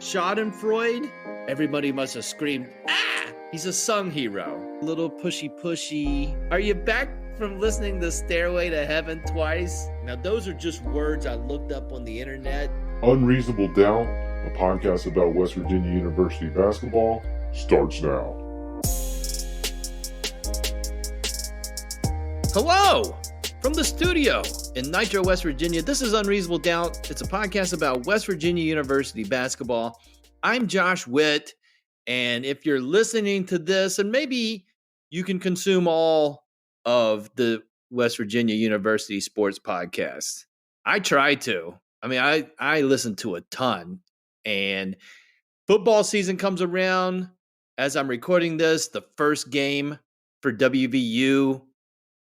Schadenfreude, everybody must have screamed, ah! He's a sung hero. A little pushy. Are you back from listening to Stairway to Heaven twice? Now, those are just words I looked up on the internet. Unreasonable Doubt, a podcast about West Virginia University basketball, starts now. Hello! From the studio in Nitro, West Virginia, this is Unreasonable Doubt. It's a podcast about West Virginia University basketball. I'm Josh Witt, and if you're listening to this, and maybe you can consume all of the West Virginia University sports podcasts. I try to. I listen to a ton, and football season comes around. As I'm recording this, the first game for WVU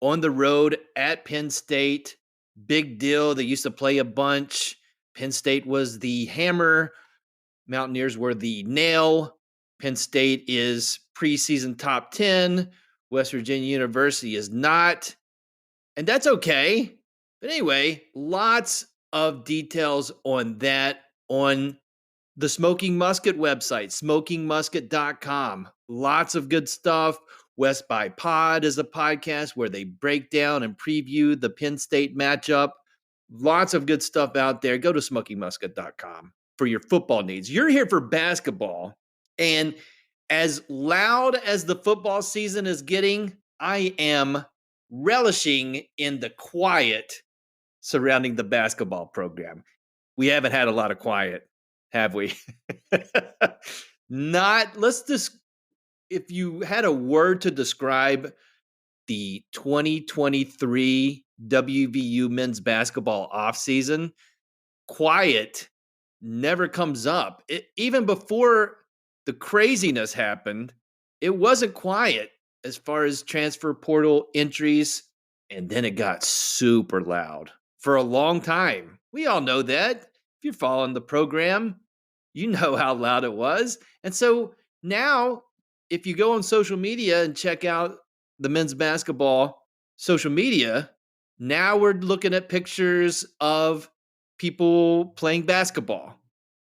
on the road at Penn State. Big deal. They used to play a bunch. Penn State was the hammer. Mountaineers were the nail. Penn State is preseason top 10. West Virginia University is not. And that's okay. But anyway, lots of details on that on the Smoking Musket website, smokingmusket.com. Lots of good stuff. West by Pod is a podcast where they break down and preview the Penn State matchup. Lots of good stuff out there. Go to smokingmusket.com for your football needs. You're here for basketball. And as loud as the football season is getting, I am relishing in the quiet surrounding the basketball program. We haven't had a lot of quiet, have we? If you had a word to describe the 2023 WVU men's basketball offseason, quiet never comes up. Even before the craziness happened, it wasn't quiet as far as transfer portal entries, and then it got super loud for a long time. We all know that. If you're following the program, you know how loud it was. And so now, if you go on social media and check out the men's basketball social media, now we're looking at pictures of people playing basketball.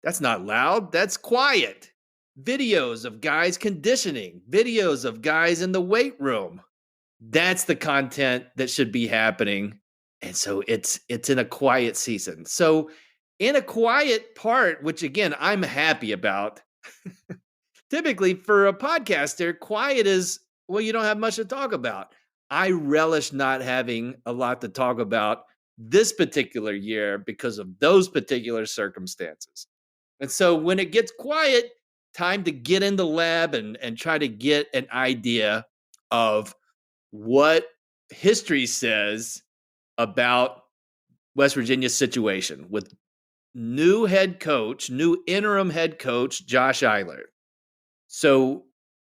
That's not loud. That's quiet. Videos of guys conditioning, videos of guys in the weight room. That's the content that should be happening. And so it's in a quiet season. So in a quiet part, which again, I'm happy about, typically for a podcaster, quiet is, well, you don't have much to talk about. I relish not having a lot to talk about this particular year because of those particular circumstances. And so when it gets quiet, time to get in the lab and try to get an idea of what history says about West Virginia's situation with new interim head coach, Josh Eilert. So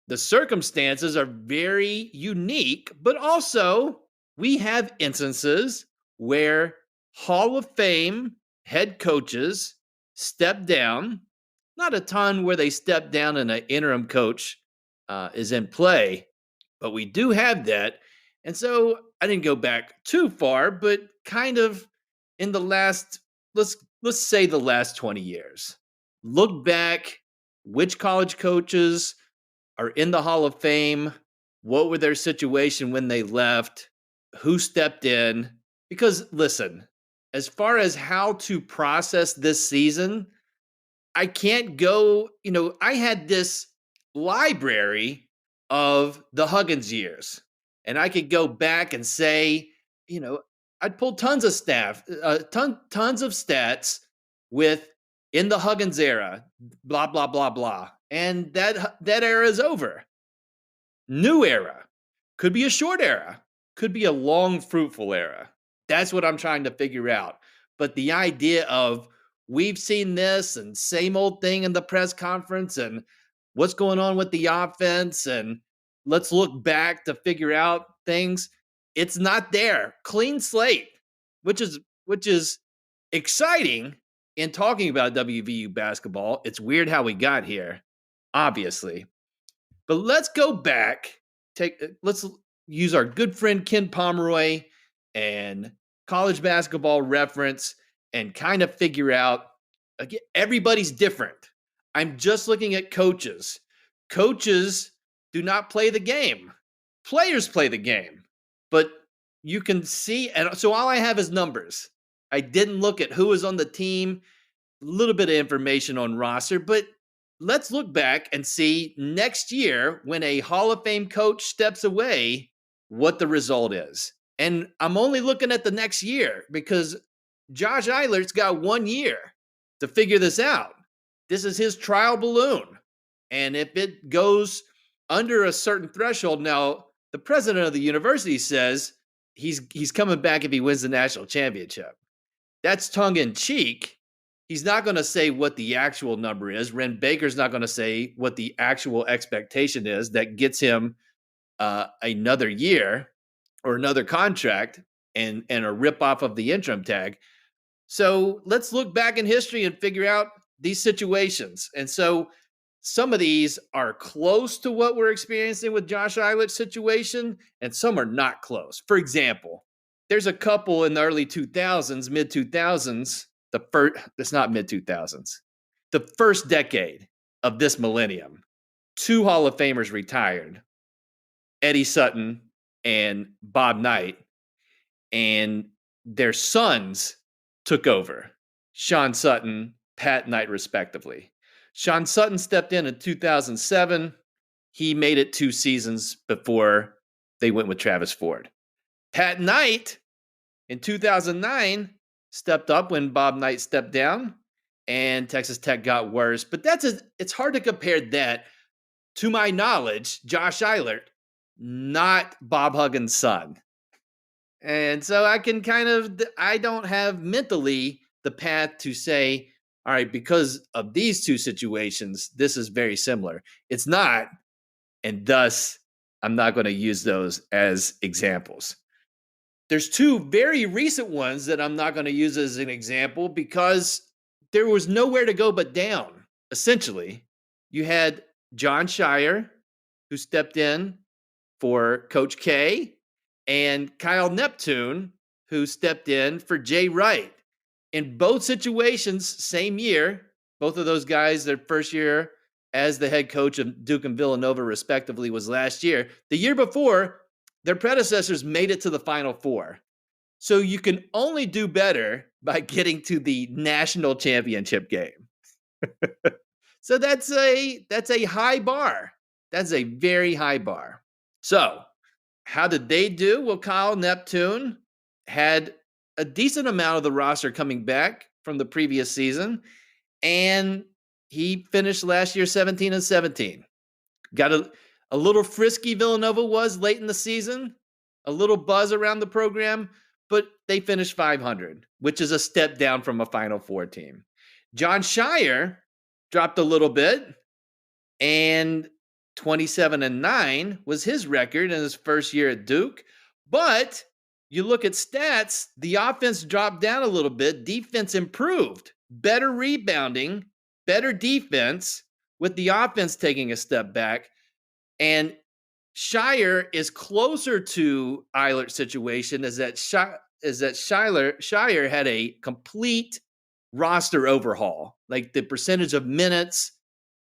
the circumstances are very unique, but also we have instances where Hall of Fame head coaches step down. Not a ton where they step down and an interim coach is in play, but we do have that. And so I didn't go back too far, but kind of in the last, let's say the last 20 years. Look back, which college coaches are in the Hall of Fame? What were their situation when they left? Who stepped in? Because listen, as far as how to process this season, I can't go, I had this library of the Huggins years, and I could go back and say, I'd pull tons of tons of stats with in the Huggins era, blah, blah, blah, blah. And that era is over. New era. Could be a short era. Could be a long, fruitful era. That's what I'm trying to figure out. But the idea of we've seen this and same old thing in the press conference and what's going on with the offense and let's look back to figure out things. It's not there. Clean slate, which is exciting in talking about WVU basketball. It's weird how we got here, obviously. But let's go back. Let's use our good friend Ken Pomeroy and College Basketball Reference and kind of figure out, again, everybody's different. I'm just looking at coaches. Coaches do not play the game. Players play the game. But you can see, and so all I have is numbers. I didn't look at who was on the team, a little bit of information on roster, but let's look back and see next year when a Hall of Fame coach steps away, what the result is. And I'm only looking at the next year because Josh Eilert's got 1 year to figure this out. This is his trial balloon. And if it goes under a certain threshold, now the president of the university says he's coming back if he wins the national championship. That's tongue in cheek. He's not going to say what the actual number is. Ren Baker's not going to say what the actual expectation is that gets him another year or another contract and a rip off of the interim tag. So let's look back in history and figure out these situations. And so some of these are close to what we're experiencing with Josh Eilert's situation, and some are not close. For example, there's a couple in the early 2000s, mid 2000s, it's not mid 2000s, the first decade of this millennium. 2 Hall of Famers retired, Eddie Sutton and Bob Knight, and their sons took over, Sean Sutton, Pat Knight, respectively. Sean Sutton stepped in 2007. He made it 2 seasons before they went with Travis Ford. Pat Knight in 2009 stepped up when Bob Knight stepped down, and Texas Tech got worse. But it's hard to compare that. To my knowledge, Josh Eilert, not Bob Huggins' son. And so I don't have mentally the path to say, all right, because of these 2 situations, this is very similar. It's not, and thus I'm not going to use those as examples. There's 2 very recent ones that I'm not going to use as an example because there was nowhere to go but down, essentially. You had John Shire, who stepped in for Coach K, and Kyle Neptune, who stepped in for Jay Wright. In both situations, same year, both of those guys, their first year as the head coach of Duke and Villanova, respectively, was last year. The year before, their predecessors made it to the Final Four. So you can only do better by getting to the national championship game. So that's a high bar. That's a very high bar. So how did they do? Well, Kyle Neptune had a decent amount of the roster coming back from the previous season, and he finished last year 17-17. Got a little frisky Villanova was late in the season, a little buzz around the program, but they finished 500, which is a step down from a Final Four team. John Shire dropped a little bit, and 27-9 was his record in his first year at Duke. But you look at stats, the offense dropped down a little bit. Defense improved. Better rebounding, better defense, with the offense taking a step back. And Shire is closer to Eilert's situation is that Shire had a complete roster overhaul. Like the percentage of minutes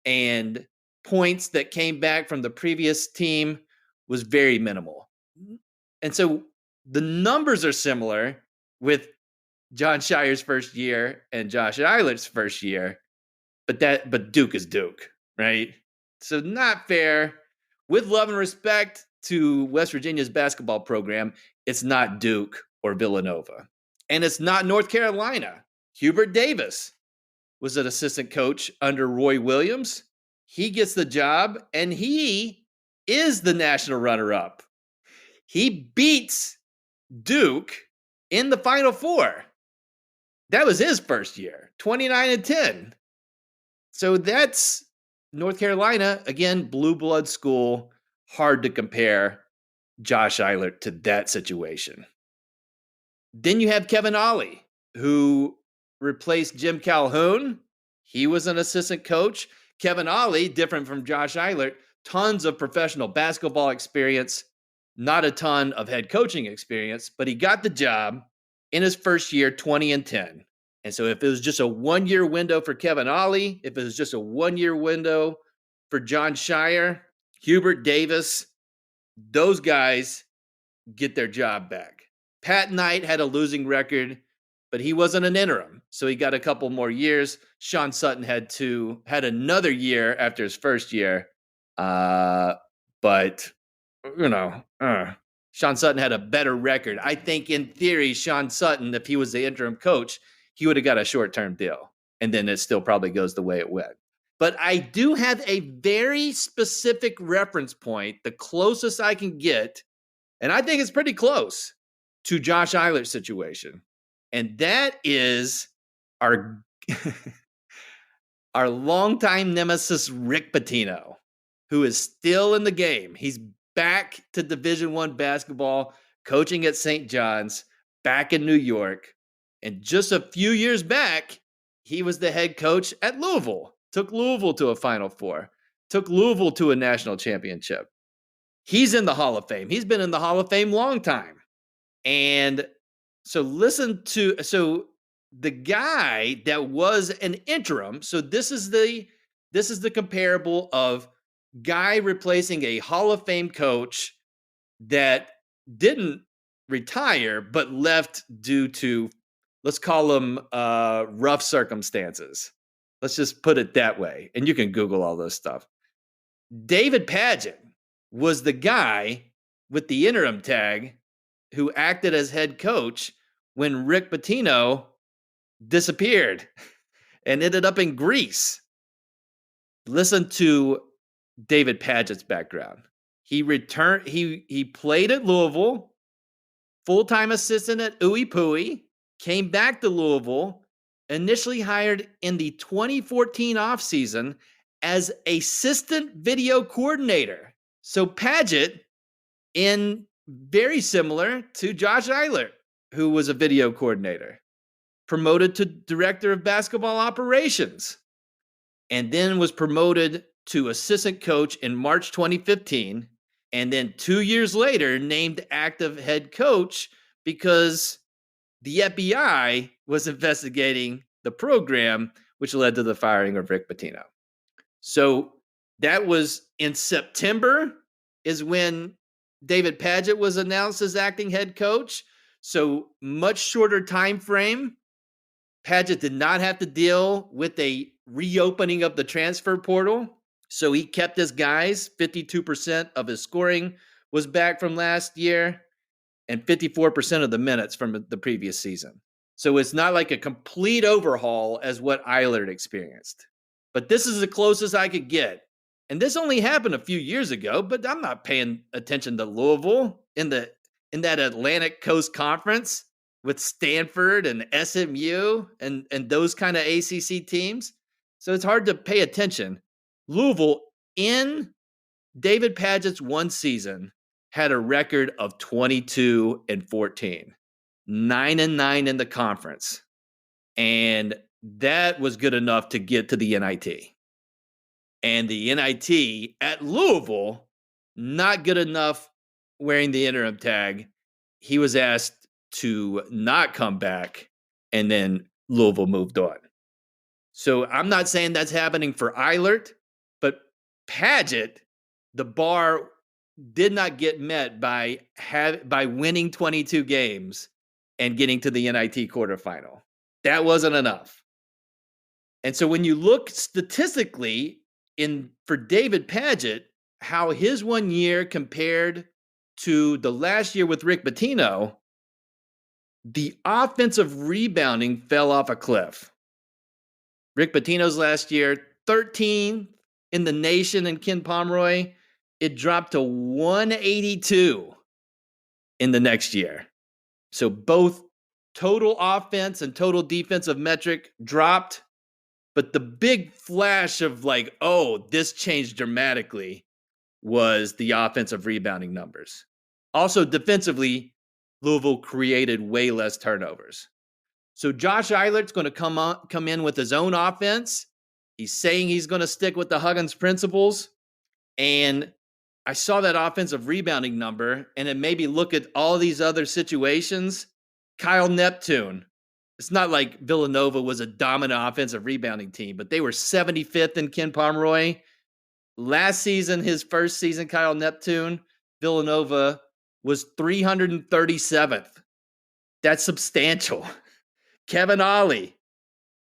and points that came back from the previous team was very minimal. And so the numbers are similar with John Shire's first year and Josh Eilert's first year, but Duke is Duke, right? So not fair. With love and respect to West Virginia's basketball program, it's not Duke or Villanova. And it's not North Carolina. Hubert Davis was an assistant coach under Roy Williams. He gets the job, and he is the national runner-up. He beats Duke in the Final Four. That was his first year, 29-10. So that's North Carolina, again, blue blood school. Hard to compare Josh Eilert to that situation. Then you have Kevin Ollie, who replaced Jim Calhoun. He was an assistant coach. Kevin Ollie, different from Josh Eilert, tons of professional basketball experience, not a ton of head coaching experience, but he got the job in his first year, 20-10. And so if it was just a 1-year window for Kevin Ollie, if it was just a 1-year window for John Shire, Hubert Davis, those guys get their job back. Pat Knight had a losing record, but he wasn't an interim, so he got a couple more years. Sean Sutton had another year after his first year, but Sean Sutton had a better record. I think in theory, Sean Sutton, if he was the interim coach, he would have got a short-term deal, and then it still probably goes the way it went. But I do have a very specific reference point, the closest I can get, and I think it's pretty close to Josh Eilert's situation. And that is our our longtime nemesis, Rick Pitino, who is still in the game. He's back to Division I basketball, coaching at St. John's, back in New York. And just a few years back, he was the head coach at Louisville, took Louisville to a Final Four, took Louisville to a national championship. He's in the Hall of Fame. He's been in the Hall of Fame long time. And so the guy that was an interim, so this is the comparable of guy replacing a Hall of Fame coach that didn't retire but left due to, let's call them rough circumstances. Let's just put it that way. And you can Google all this stuff. David Padgett was the guy with the interim tag who acted as head coach when Rick Pitino disappeared and ended up in Greece. Listen to David Padgett's background. He played at Louisville, full-time assistant at Ooey Pooey, came back to Louisville, initially hired in the 2014 offseason as assistant video coordinator. So Padgett, very similar to Josh Eilert, who was a video coordinator, promoted to director of basketball operations, and then was promoted to assistant coach in March 2015, and then 2 years later named active head coach because the FBI was investigating the program, which led to the firing of Rick Pitino. So that was in September is when David Padgett was announced as acting head coach. So much shorter time frame. Padgett did not have to deal with a reopening of the transfer portal. So he kept his guys. 52% of his scoring was back from last year and 54% of the minutes from the previous season. So it's not like a complete overhaul as what Eilert experienced. But this is the closest I could get. And this only happened a few years ago, but I'm not paying attention to Louisville in that Atlantic Coast Conference with Stanford and SMU and those kind of ACC teams. So it's hard to pay attention. Louisville, in David Padgett's one season, had a record of 22-14, 9-9 in the conference. And that was good enough to get to the NIT. And the NIT at Louisville, not good enough wearing the interim tag. He was asked to not come back, and then Louisville moved on. So I'm not saying that's happening for Eilert, but Padgett, the bar did not get met by winning 22 games and getting to the NIT quarterfinal. That wasn't enough. And so when you look statistically for David Padgett, how his 1 year compared to the last year with Rick Pitino, the offensive rebounding fell off a cliff. Rick Pitino's last year, 13 in the nation in Ken Pomeroy. It dropped to 182 in the next year. So both total offense and total defensive metric dropped. But the big flash of this changed dramatically was the offensive rebounding numbers. Also, defensively, Louisville created way less turnovers. So Josh Eilert's going to come in with his own offense. He's saying he's going to stick with the Huggins principles. And I saw that offensive rebounding number, and it made me look at all these other situations. Kyle Neptune, It's not like Villanova was a dominant offensive rebounding team, but they were 75th in Ken Pomeroy. Last season, his first season, Kyle Neptune, Villanova was 337th. That's substantial. Kevin Ollie,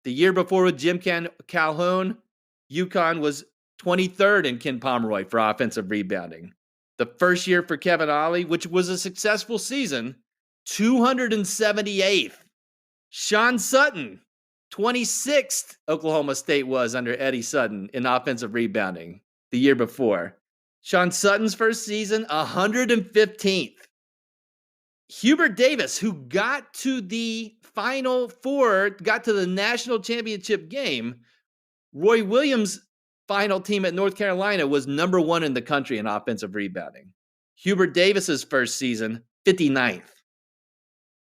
the year before with Jim Calhoun, UConn was 23rd in Ken Pomeroy for offensive rebounding. The first year for Kevin Ollie, which was a successful season, 278th. Sean Sutton, 26th Oklahoma State was under Eddie Sutton in offensive rebounding the year before. Sean Sutton's first season, 115th. Hubert Davis, who got to the Final Four, got to the national championship game. Roy Williams' final team at North Carolina was number 1 in the country in offensive rebounding. Hubert Davis's first season, 59th.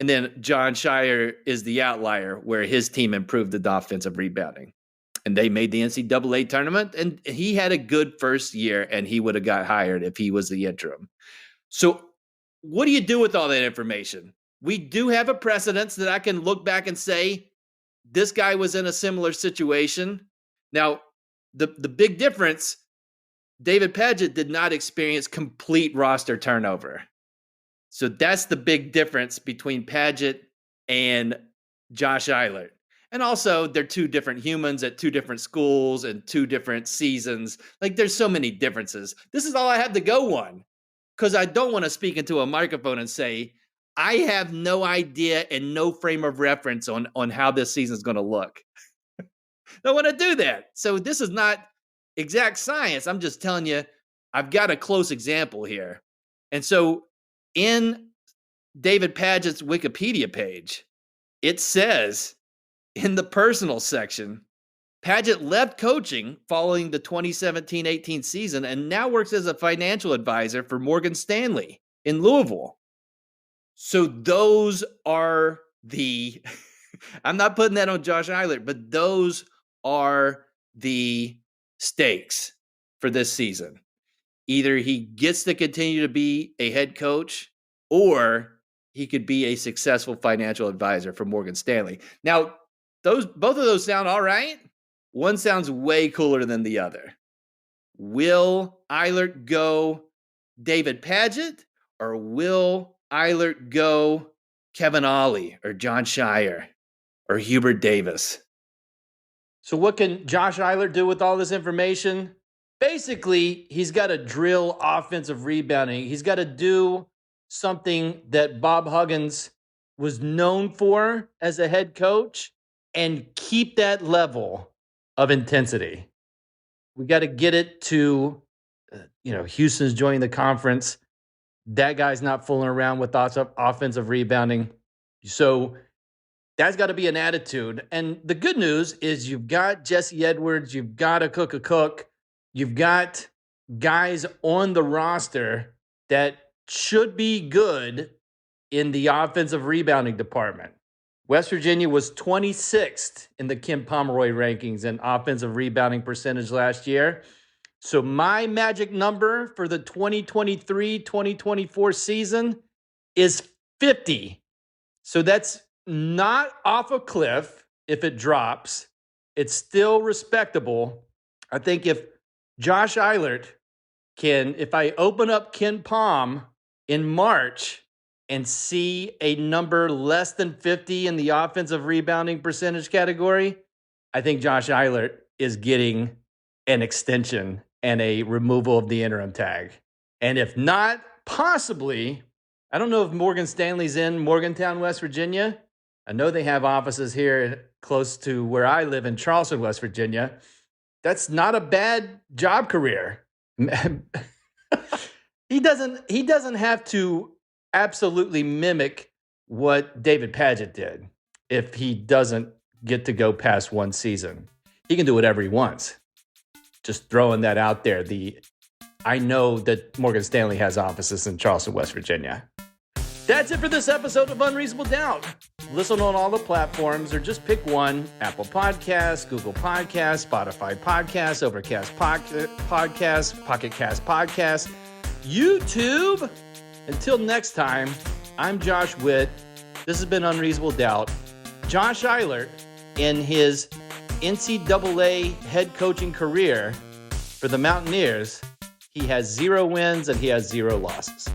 And then John Shire is the outlier where his team improved the offensive rebounding. And they made the NCAA tournament, and he had a good first year, and he would have got hired if he was the interim. So what do you do with all that information? We do have a precedence that I can look back and say, this guy was in a similar situation. Now, the big difference, David Padgett did not experience complete roster turnover. So that's the big difference between Padgett and Josh Eilert. And also, they're two different humans at two different schools and two different seasons. Like, there's so many differences. This is all I have to go on, because I don't want to speak into a microphone and say, I have no idea and no frame of reference on how this season is going to look. I don't want to do that. So this is not exact science. I'm just telling you, I've got a close example here. And so in David Padgett's Wikipedia page, it says in the personal section, Padgett left coaching following the 2017-18 season and now works as a financial advisor for Morgan Stanley in Louisville. So those are the, I'm not putting that on Josh Eilert, but those are the stakes for this season. Either he gets to continue to be a head coach, or he could be a successful financial advisor for Morgan Stanley. Now, both of those sound all right. One sounds way cooler than the other. Will Eilert go David Padgett, or will Eilert go Kevin Ollie or John Shire or Hubert Davis? So what can Josh Eilert do with all this information? Basically, he's got to drill offensive rebounding. He's got to do something that Bob Huggins was known for as a head coach and keep that level of intensity. We got to get it to, Houston's joining the conference. That guy's not fooling around with offensive rebounding. So that's got to be an attitude. And the good news is you've got Jesse Edwards, you've got a Cook, you've got guys on the roster that should be good in the offensive rebounding department. West Virginia was 26th in the Ken Pomeroy rankings in offensive rebounding percentage last year. So my magic number for the 2023-2024 season is 50. So that's not off a cliff if it drops. It's still respectable. I think if Josh Eilert if I open up Ken Pom in March and see a number less than 50 in the offensive rebounding percentage category, I think Josh Eilert is getting an extension and a removal of the interim tag. And if not, possibly, I don't know if Morgan Stanley's in Morgantown, West Virginia. I know they have offices here close to where I live in Charleston, West Virginia. That's not a bad job career. He doesn't have to absolutely mimic what David Padgett did if he doesn't get to go past one season. He can do whatever he wants. Just throwing that out there. I know that Morgan Stanley has offices in Charleston, West Virginia. That's it for this episode of Unreasonable Doubt. Listen on all the platforms or just pick one: Apple Podcasts, Google Podcasts, Spotify Podcasts, Overcast Podcasts, Pocket Cast Podcasts, YouTube. Until next time, I'm Josh Witt. This has been Unreasonable Doubt. Josh Eilert, in his NCAA head coaching career for the Mountaineers, he has 0 wins and he has 0 losses.